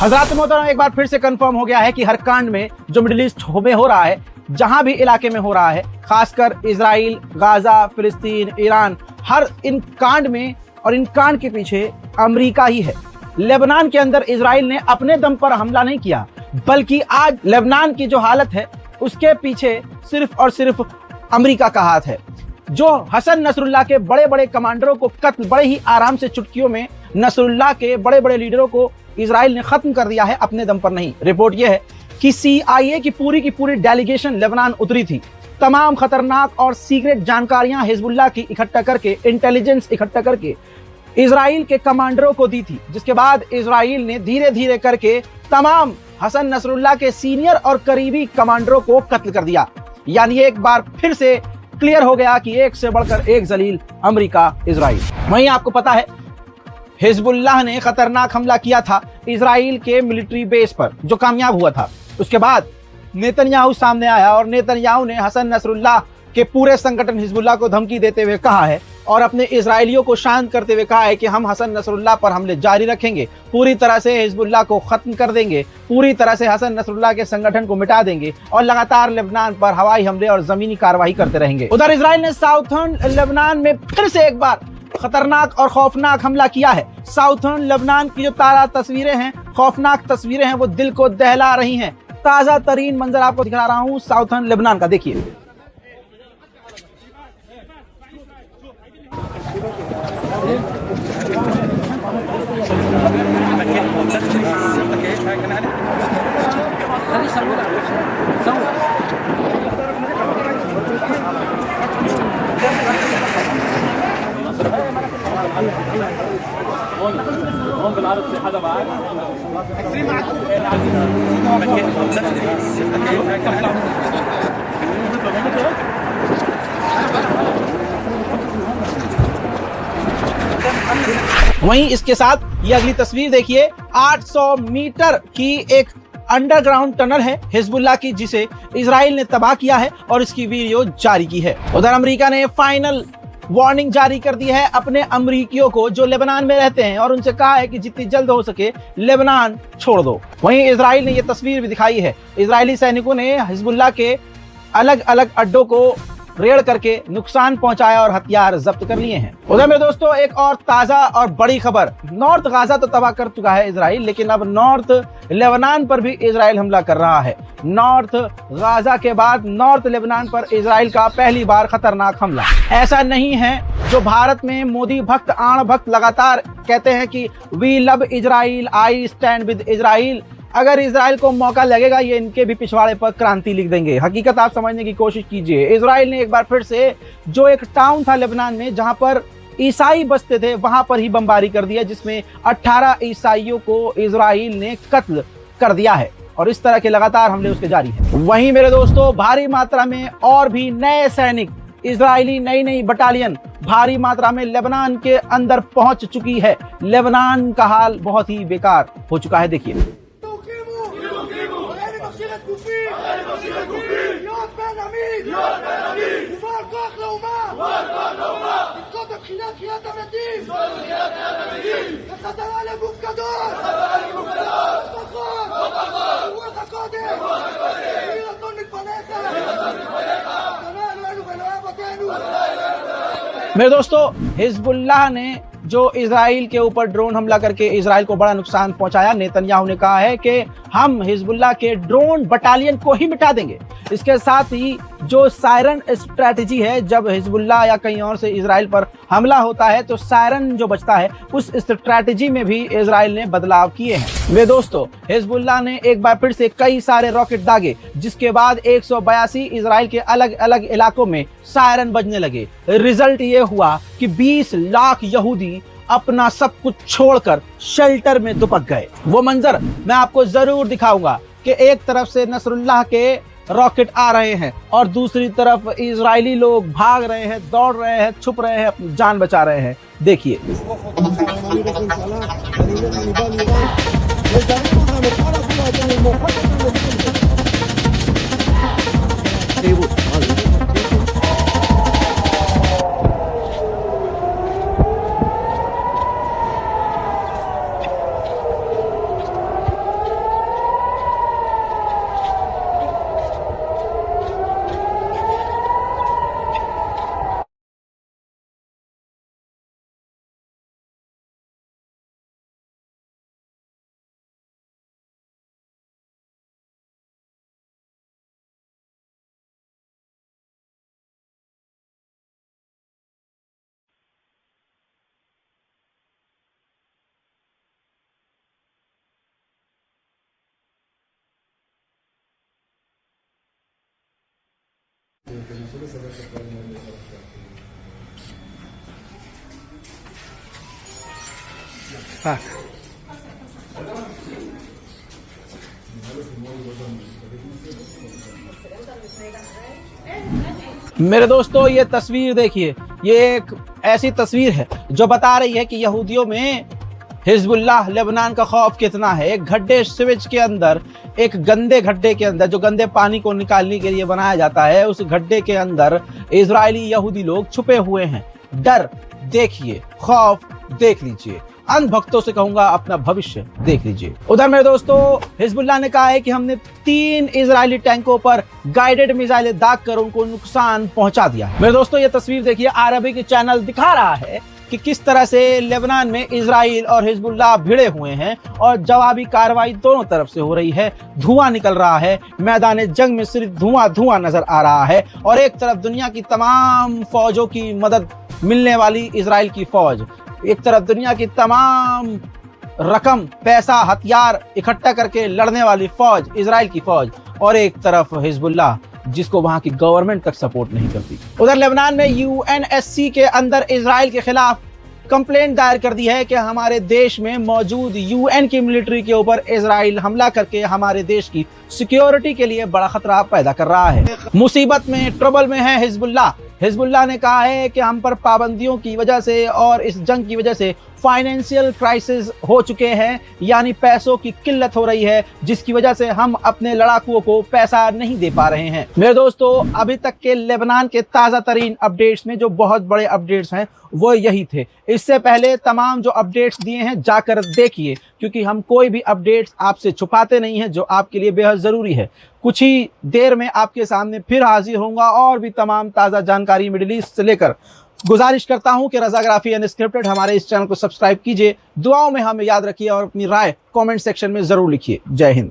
हज़रात मोहतरम, एक बार फिर से कंफर्म हो गया है कि हर कांड में जो मिडिल ईस्ट में हो रहा है, जहां भी इलाके में हो रहा है, खासकर इजराइल, गाजा, फिलिस्तीन, ईरान, हर इन कांड में और इन कांड के पीछे अमेरिका ही है। लेबनान के अंदर इजराइल ने अपने दम पर हमला नहीं किया, बल्कि आज लेबनान की जो हालत है उसके पीछे सिर्फ और सिर्फ अमेरिका का हाथ है। जो हसन नसरुल्लाह के बड़े बड़े कमांडरों को कत्ल बड़े ही आराम से चुटकियों में, नसरुल्लाह के बड़े बड़े लीडरों को इजराइल ने खत्म कर दिया है, अपने दम पर नहीं। रिपोर्ट यह है कि CIA की पूरी डेलीगेशन लेबनान उतरी थी। तमाम खतरनाक और सीक्रेट जानकारियां हिजबुल्लाह की इकट्ठा करके, इंटेलिजेंस इकट्ठा करके इजराइल के कमांडरों को दी थी, जिसके बाद इजराइल ने धीरे धीरे करके तमाम हसन नसरुल्लाह के सीनियर और करीबी कमांडरों को कत्ल कर दिया। यानी एक बार फिर से क्लियर हो गया कि एक से बढ़कर एक जलील अमेरिका, इजराइल। वहीं आपको पता है हिजबुल्लाह ने खतरनाक हमला किया था इजराइल के मिलिट्री बेस पर, जो कामयाब हुआ था। उसके बाद नेतन्याहू सामने आया और नेतन्याहू ने हसन नसरुल्लाह के पूरे संगठन हिजबुल्लाह को धमकी देते हुए कहा है और अपने इजराइलियों को शांत करते हुए कहा है कि हम हसन नसरुल्लाह पर हमले जारी रखेंगे, पूरी तरह से हिजबुल्लाह को खत्म कर देंगे, पूरी तरह से हसन नसरुल्लाह के संगठन को मिटा देंगे और लगातार लेबनान पर हवाई हमले और जमीनी कार्रवाई करते रहेंगे। उधर इजराइल ने साउथर्न लेबनान में फिर से एक बार खतरनाक और खौफनाक हमला किया है। साउथर्न लेबनान की जो ताज़ा तस्वीरें हैं, खौफनाक तस्वीरें हैं, वो दिल को दहला रही हैं। ताज़ा तरीन मंजर आपको दिखा रहा हूं साउथर्न लेबनान का, देखिए। वहीं इसके साथ ये अगली तस्वीर देखिए, 800 मीटर की एक अंडरग्राउंड टनल है हिजबुल्लाह की, जिसे इजराइल ने तबाह किया है और इसकी वीडियो जारी की है। उधर अमेरिका ने फाइनल वार्निंग जारी कर दी है अपने अमरीकियों को जो लेबनान में रहते हैं और उनसे कहा है कि जितनी जल्द हो सके लेबनान छोड़ दो। वहीं इजराइल ने यह तस्वीर भी दिखाई है, इजरायली सैनिकों ने हिजबुल्लाह के अलग अलग अड्डों को रेड करके नुकसान पहुंचाया और हथियार जब्त कर लिए हैं। उधर मेरे दोस्तों एक और ताजा और बड़ी खबर, नॉर्थ गाजा तो तबाह कर चुका है इजराइल, लेकिन अब नॉर्थ लेबनान पर भी इजराइल हमला कर रहा है। नॉर्थ गाजा के बाद नॉर्थ लेबनान पर इजराइल का पहली बार खतरनाक हमला। ऐसा नहीं है जो भारत में मोदी भक्त, आण भक्त लगातार कहते हैं कि we love Israel, I stand with Israel. अगर इजराइल को मौका लगेगा ये इनके भी पिछवाड़े पर क्रांति लिख देंगे। हकीकत आप समझने की कोशिश कीजिए। इजराइल ने एक बार फिर से जो एक टाउन था लेबनान में जहां पर ईसाई बसते थे, वहां पर ही बमबारी कर दिया, जिसमें 18 ईसाइयों को इजराइल ने कत्ल कर दिया है और इस तरह के लगातार हमले उसके जारी हैं। वहीं मेरे दोस्तों भारी मात्रा में और भी नए सैनिक, इजरायली नई बटालियन भारी मात्रा में लेबनान के अंदर पहुंच चुकी है। लेबनान का हाल बहुत ही बेकार हो चुका है, देखिए। मेरे दोस्तों हिजबुल्लाह ने जो इजराइल के ऊपर ड्रोन हमला करके इजराइल को बड़ा नुकसान पहुंचाया, नेतन्याहू ने कहा है कि हम हिजबुल्लाह के ड्रोन बटालियन को ही मिटा देंगे। इसके साथ ही जो सायरन स्ट्रैटेजी है, जब हिजबुल्लाह या कहीं और से इजराइल पर हमला होता है तो सायरन जो बचता है, उस स्ट्रैटेजी में भी इजराइल ने बदलाव किए हैं। वे दोस्तों हिजबुल्लाह ने एक बार फिर से कई सारे रॉकेट दागे, जिसके बाद 182 इजराइल के अलग अलग इलाकों में सायरन बजने लगे। रिजल्ट ये हुआ कि 20 लाख यहूदी अपना सब कुछ छोड़कर शेल्टर में दुबक गए। वो मंजर मैं आपको जरूर दिखाऊंगा कि एक तरफ से नसरुल्लाह के रॉकेट आ रहे हैं और दूसरी तरफ इजरायली लोग भाग रहे हैं, दौड़ रहे हैं, छुप रहे हैं, अपनी जान बचा रहे हैं। देखिए मेरे दोस्तों, ये तस्वीर देखिए, ये एक ऐसी तस्वीर है जो बता रही है कि यहूदियों में हिजबुल्लाह लेबनान का खौफ कितना है। एक गड्ढे स्विच के अंदर, एक गंदे गड्ढे के अंदर जो गंदे पानी को निकालने के लिए बनाया जाता है, उस गड्ढे के अंदर इजरायली यहूदी लोग छुपे हुए हैं। डर देखिए, खौफ देख लीजिए, अंधभक्तों से कहूंगा अपना भविष्य देख लीजिए। उधर मेरे दोस्तों, हिजबुल्लाह ने कहा है कि हमने 3 इजरायली टैंकों पर गाइडेड मिसाइलें दागकर उनको नुकसान पहुंचा दिया। मेरे दोस्तों, ये तस्वीर देखिए, अरबिक चैनल दिखा रहा है कि किस तरह से लेबनान में इजराइल और हिजबुल्लाह भिड़े हुए हैं और जवाबी कार्रवाई दोनों तरफ से हो रही है। धुआं निकल रहा है, मैदान जंग में सिर्फ धुआं धुआं नजर आ रहा है। और एक तरफ दुनिया की तमाम फौजों की मदद मिलने वाली इजराइल की फौज, एक तरफ दुनिया की तमाम रकम, पैसा, हथियार इकट्ठा करके लड़ने वाली फौज, इजराइल की फौज, और एक तरफ हिजबुल्लाह जिसको वहां की गवर्नमेंट तक सपोर्ट नहीं करती। उधर लेबनान में यूएनएससी के अंदर इजराइल के खिलाफ कंप्लेंट दायर कर दी है कि हमारे देश में मौजूद यूएन की मिलिट्री के ऊपर इजराइल हमला करके हमारे देश की सिक्योरिटी के लिए बड़ा खतरा पैदा कर रहा है। मुसीबत में, ट्रबल में है हिजबुल्लाह। हिजबुल्लाह ने कहा है कि हम पर पाबंदियों की वजह से और इस जंग की वजह से फाइनेंशियल क्राइसिस हो चुके हैं, यानी पैसों की किल्लत हो रही है, जिसकी वजह से हम अपने लड़ाकुओं को पैसा नहीं दे पा रहे हैं। मेरे दोस्तों, अभी तक के लेबनान के ताज़ा तरीन अपडेट्स में जो बहुत बड़े अपडेट्स हैं वो यही थे। इससे पहले तमाम जो अपडेट्स दिए हैं जाकर देखिए, क्योंकि हम कोई भी अपडेट्स आपसे छुपाते नहीं हैं, जो आपके लिए बेहद ज़रूरी है। कुछ ही देर में आपके सामने फिर हाजिर होऊंगा और भी तमाम ताज़ा जानकारी मिडिल ईस्ट से लेकर। गुजारिश करता हूं कि रज़ाग्राफी अनस्क्रिप्टेड हमारे इस चैनल को सब्सक्राइब कीजिए, दुआओं में हमें याद रखिए और अपनी राय कमेंट सेक्शन में ज़रूर लिखिए। जय हिंद।